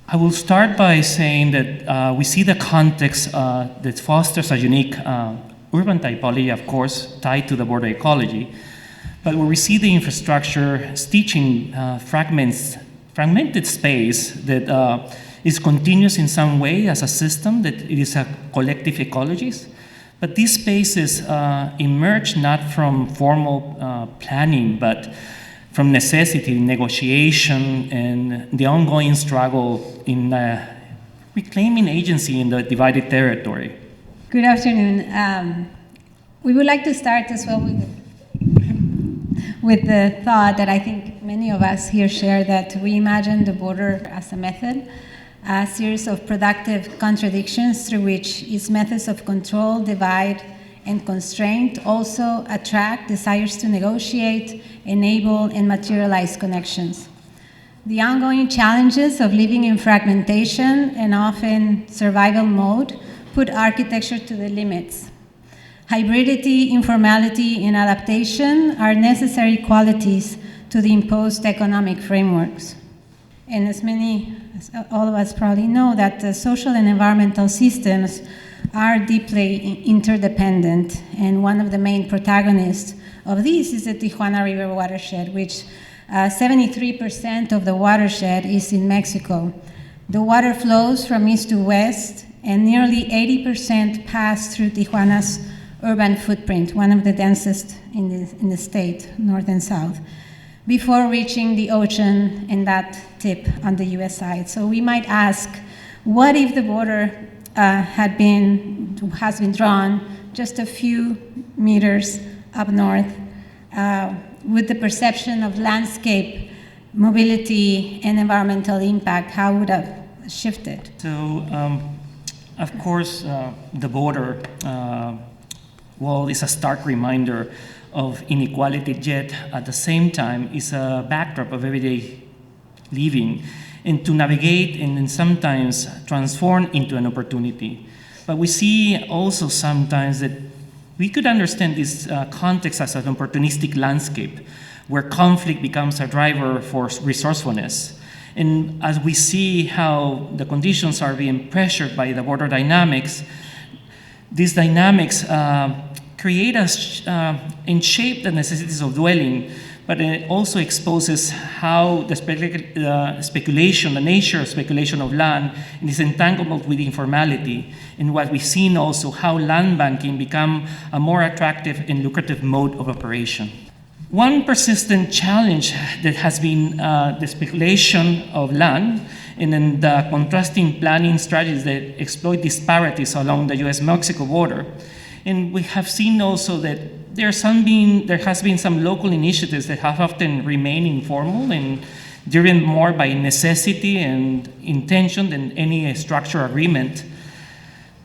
I will start by saying that we see the context that fosters a unique urban typology, of course, tied to the border ecology, but where we see the infrastructure stitching fragmented space that is continuous in some way as a system, that it is a collective ecologies. But these spaces emerge not from formal planning, but from necessity, negotiation, and the ongoing struggle in reclaiming agency in the divided territory. Good afternoon. We would like to start as well with the thought that I think many of us here share, that we imagine the border as a method, a series of productive contradictions through which its methods of control, divide, and constraint also attract desires to negotiate, enable, and materialize connections. The ongoing challenges of living in fragmentation and often survival mode put architecture to the limits. Hybridity, informality, and adaptation are necessary qualities to the imposed economic frameworks. And as all of us probably know, that the social and environmental systems are deeply interdependent, and one of the main protagonists of this is the Tijuana River watershed, which 73% of the watershed is in Mexico. The water flows from east to west, and nearly 80% pass through Tijuana's urban footprint, one of the densest in the state, north and south, before reaching the ocean and that tip on the US side. So we might ask, what if the border has been drawn just a few meters up north, with the perception of landscape, mobility, and environmental impact? How would have shifted? So, of course, the border wall is a stark reminder of inequality, yet at the same time is a backdrop of everyday living, and to navigate and sometimes transform into an opportunity. But we see also sometimes that we could understand this context as an opportunistic landscape, where conflict becomes a driver for resourcefulness. And as we see how the conditions are being pressured by the border dynamics, these dynamics create and shape the necessities of dwelling, but it also exposes how the speculation, the nature of speculation of land, and its entanglement with informality, and what we've seen also, how land banking become a more attractive and lucrative mode of operation. One persistent challenge that has been the speculation of land, and then the contrasting planning strategies that exploit disparities along the US-Mexico border. And we have seen also that there has been some local initiatives that have often remained informal and driven more by necessity and intention than any structural agreement.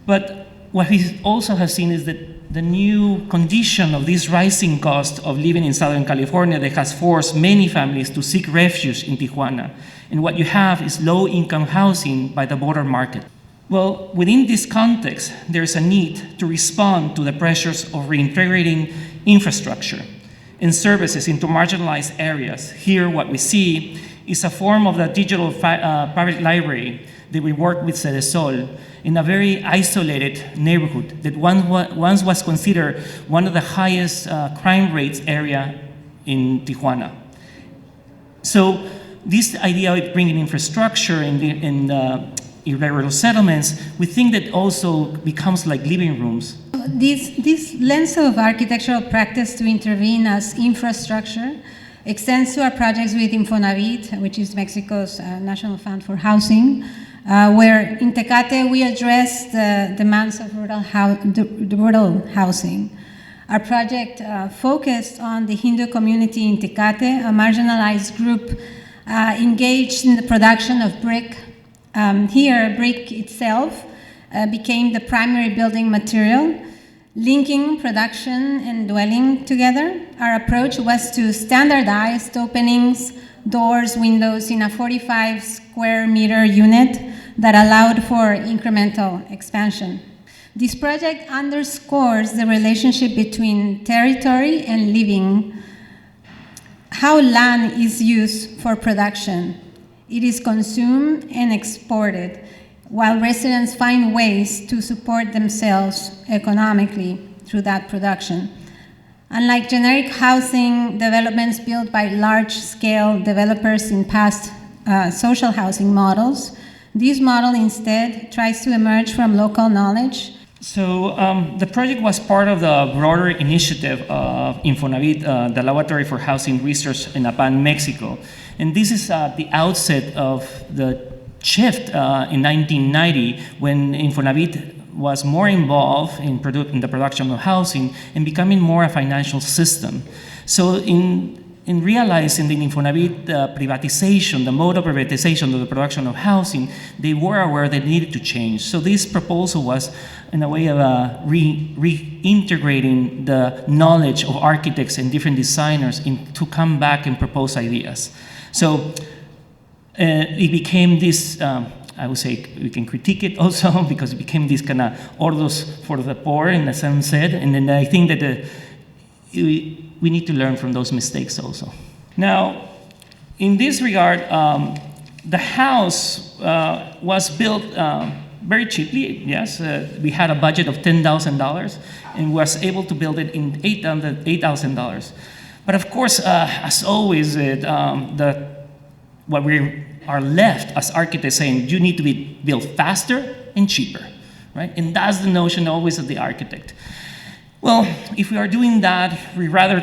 But what we also have seen is that the new condition of this rising cost of living in Southern California that has forced many families to seek refuge in Tijuana. And what you have is low-income housing by the border market. Well, within this context, there's a need to respond to the pressures of reintegrating infrastructure and services into marginalized areas. Here, what we see is a form of the digital private library that we work with Cedesol in a very isolated neighborhood that once was considered one of the highest crime rates area in Tijuana. So this idea of bringing infrastructure in irregular settlements, we think that also becomes like living rooms. This lens of architectural practice to intervene as infrastructure extends to our projects with Infonavit, which is Mexico's National Fund for Housing, where in Tecate we address the demands of rural housing. Our project focused on the Hindu community in Tecate, a marginalized group engaged in the production of brick. Here, brick itself became the primary building material, linking production and dwelling together. Our approach was to standardize openings, doors, windows in a 45 square meter unit that allowed for incremental expansion. This project underscores the relationship between territory and living, how land is used for production. it is consumed and exported, while residents find ways to support themselves economically through that production. Unlike generic housing developments built by large-scale developers in past social housing models, this model instead tries to emerge from local knowledge. So the project was part of the broader initiative of Infonavit, the Laboratory for Housing Research in Apan, Mexico. And this is the outset of the shift in 1990 when Infonavit was more involved in the production of housing and becoming more a financial system. So in realizing the Infonavit privatization, the mode of privatization of the production of housing, they were aware they needed to change. So this proposal was in a way of reintegrating the knowledge of architects and different designers to come back and propose ideas. So it became this, I would say we can critique it also because it became this kind of ordos for the poor in a sense, and then I think that we need to learn from those mistakes also. Now, in this regard, the house was built very cheaply, yes. We had a budget of $10,000 and was able to build it in $8,000. But of course, as always, what we are left as architects saying, you need to be built faster and cheaper, right? And that's the notion always of the architect. Well, if we are doing that, we rather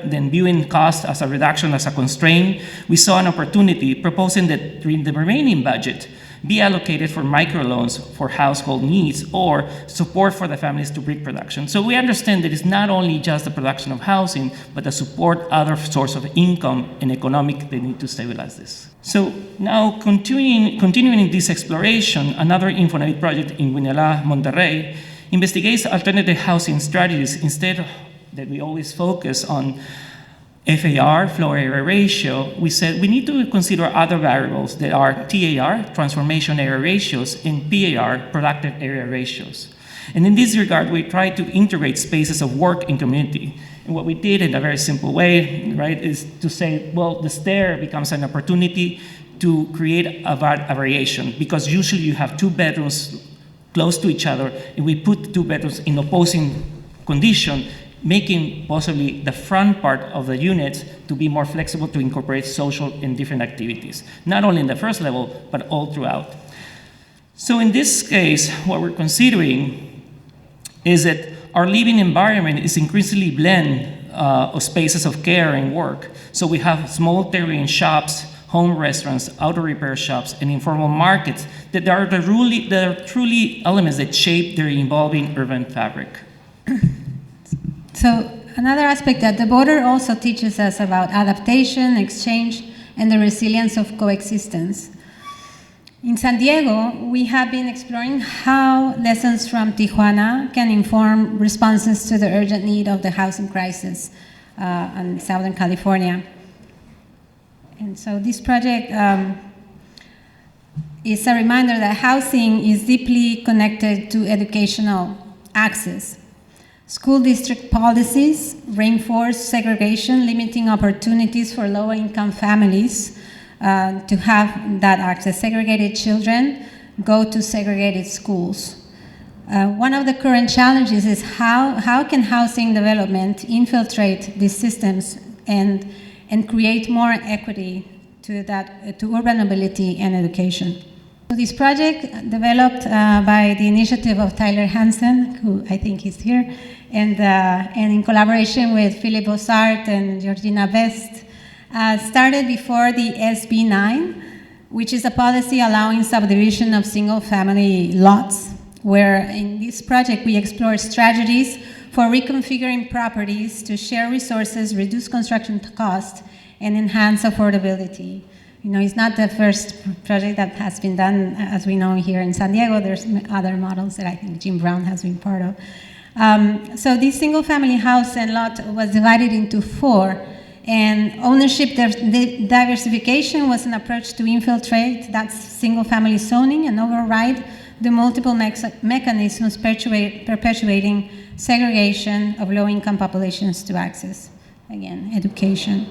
than viewing cost as a reduction, as a constraint, we saw an opportunity proposing that the remaining budget be allocated for microloans for household needs or support for the families to brick production. So we understand that it's not only just the production of housing, but to support other source of income and economic, they need to stabilize this. So now continuing this exploration, another Infonavit project in Guinela, Monterrey, investigates alternative housing strategies instead that we always focus on FAR, floor area ratio. We said we need to consider other variables that are TAR, transformation area ratios, and PAR, productive area ratios. And in this regard, we try to integrate spaces of work and community. And what we did in a very simple way, right, is to say, well, the stair becomes an opportunity to create a variation, because usually you have two bedrooms close to each other, and we put two bedrooms in opposing condition, making possibly the front part of the units to be more flexible to incorporate social and different activities, not only in the first level, but all throughout. So in this case, what we're considering is that our living environment is increasingly blend of spaces of care and work. So we have small tailoring shops, home restaurants, auto repair shops, and informal markets that are truly elements that shape their evolving urban fabric. So another aspect that the border also teaches us about adaptation, exchange, and the resilience of coexistence. In San Diego, we have been exploring how lessons from Tijuana can inform responses to the urgent need of the housing crisis in Southern California. And so this project is a reminder that housing is deeply connected to educational access. School district policies reinforce segregation, limiting opportunities for low-income families to have that access. Segregated children go to segregated schools. One of the current challenges is how can housing development infiltrate these systems and create more equity to urban mobility and education. So this project, developed by the initiative of Tyler Hansen, who I think is here, and in collaboration with Philip Bossart and Georgina Best, started before the SB 9, which is a policy allowing subdivision of single-family lots, where in this project we explore strategies for reconfiguring properties to share resources, reduce construction costs, and enhance affordability. You know, it's not the first project that has been done, as we know, here in San Diego. There's other models that I think Jim Brown has been part of. So this single-family house and lot was divided into 4, and ownership diversification was an approach to infiltrate that single-family zoning and override the multiple mechanisms perpetuating segregation of low-income populations to access, again, education.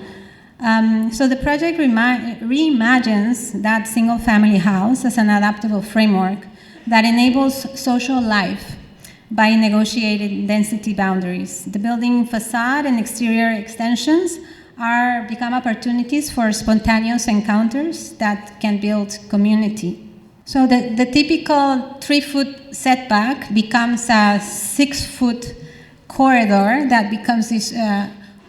So the project reimagines that single-family house as an adaptable framework that enables social life by negotiating density boundaries. The building facade and exterior extensions become opportunities for spontaneous encounters that can build community. So the typical 3-foot setback becomes a 6-foot corridor that becomes this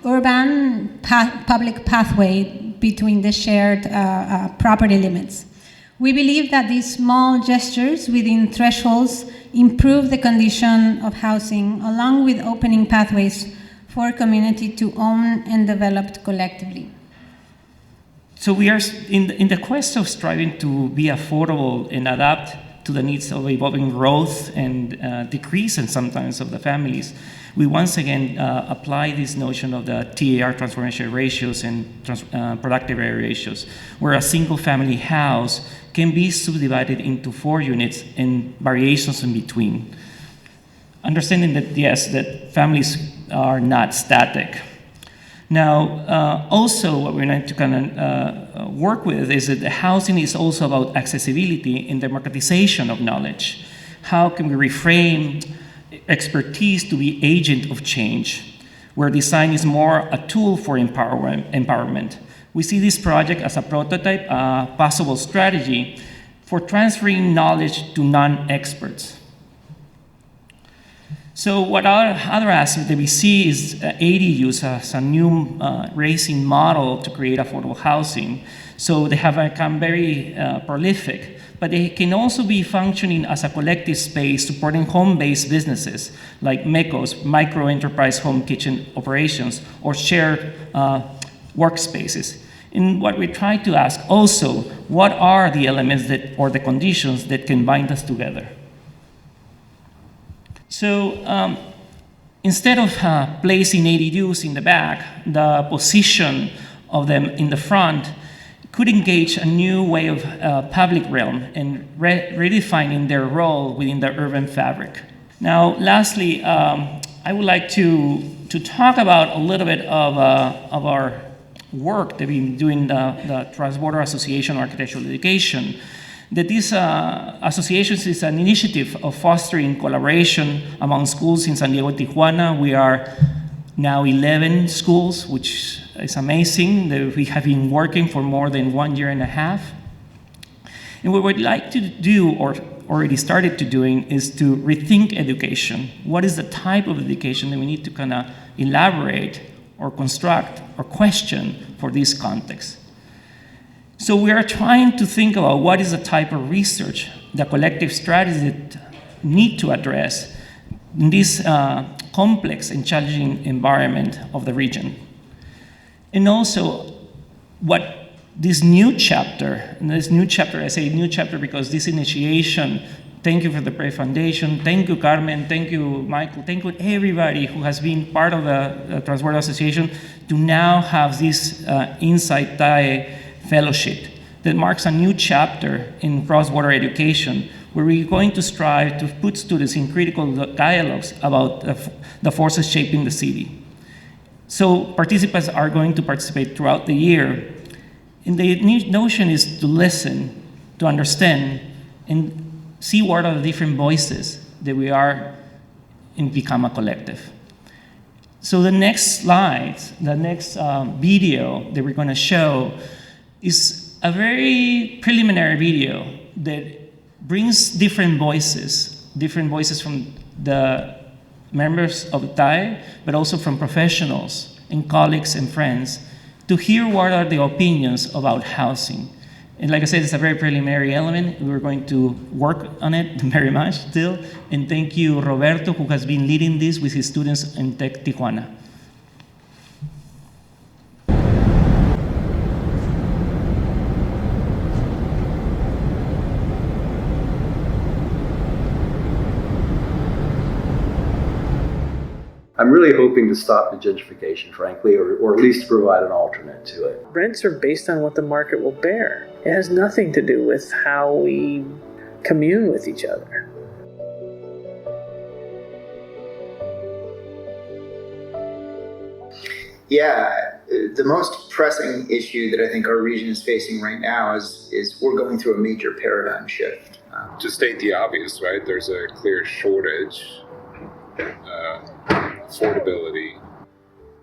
urban public pathway between the shared property limits. We believe that these small gestures within thresholds improve the condition of housing, along with opening pathways for community to own and develop collectively. So we are in the quest of striving to be affordable and adapt to the needs of evolving growth and decrease in sometimes of the families. We once again apply this notion of the TAR transformation ratios and productive area ratios, where a single family house can be subdivided into 4 units and variations in between. Understanding that, yes, that families are not static. Now, also what we're going to kind of work with is that the housing is also about accessibility and democratization of knowledge. How can we reframe expertise to be agent of change, where design is more a tool for empowerment? We see this project as a prototype, a possible strategy for transferring knowledge to non-experts. So what other aspect that we see is ADUs as a new racing model to create affordable housing. So they have become very prolific, but they can also be functioning as a collective space supporting home-based businesses like MECOs, micro enterprise home kitchen operations, or shared workspaces. And what we try to ask also, what are the elements that, or the conditions that can bind us together? So instead of placing ADUs in the back, the position of them in the front could engage a new way of public realm and redefining their role within the urban fabric. Now, lastly, I would like to talk about a little bit of our work that we've been doing, the Transborder Association of Architectural Education. That this association is an initiative of fostering collaboration among schools in San Diego and Tijuana. We are now 11 schools, which is amazing that we have been working for more than 1.5 years. And what we'd like to do, or already started to doing, is to rethink education. What is the type of education that we need to kind of elaborate or construct or question for this context? So we are trying to think about what is the type of research, the collective strategies that need to address in this complex and challenging environment of the region. And also what this new chapter, and this new chapter, I say new chapter because this initiation, thank you for the Prey Foundation, thank you Carmen, thank you Michael, thank you everybody who has been part of the Transborder Association to now have this Insight TAE Fellowship that marks a new chapter in cross-border education, where we're going to strive to put students in critical dialogues about the forces shaping the city. So participants are going to participate throughout the year. And the notion is to listen, to understand, and see what are the different voices that we are and become a collective. So the next slides, the next video that we're going to show is a very preliminary video that brings different voices from the members of TAE, but also from professionals and colleagues and friends to hear what are the opinions about housing. And like I said, it's a very preliminary element. We're going to work on it very much still. And thank you, Roberto, who has been leading this with his students in Tech Tijuana. I'm really hoping to stop the gentrification, frankly, or at least provide an alternate to it. Rents are based on what the market will bear. It has nothing to do with how we commune with each other. Yeah, The most pressing issue that I think our region is facing right now is we're going through a major paradigm shift. To state the obvious, right? There's a clear shortage, affordability.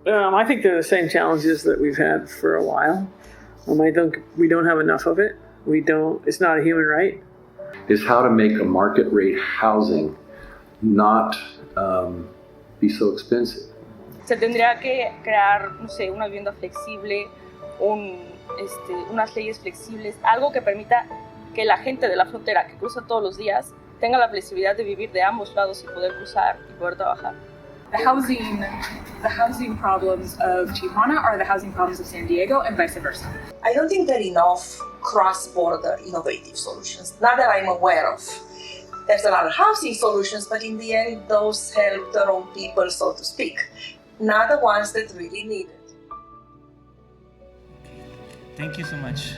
I think they're the same challenges that we've had for a while. I think we don't have enough of it. It's not a human right. Is how to make a market rate housing not be so expensive. Se tendría que crear, no sé, una vivienda flexible, unas leyes flexibles, algo que permita que la gente de la frontera que cruza todos los días tenga la flexibilidad de vivir de ambos lados y poder cruzar y poder trabajar. The housing problems of Tijuana are the housing problems of San Diego and vice versa. I don't think there are enough cross-border innovative solutions, not that I'm aware of. There's a lot of housing solutions, but in the end, those help their own people, so to speak, not the ones that really need it. Thank you so much.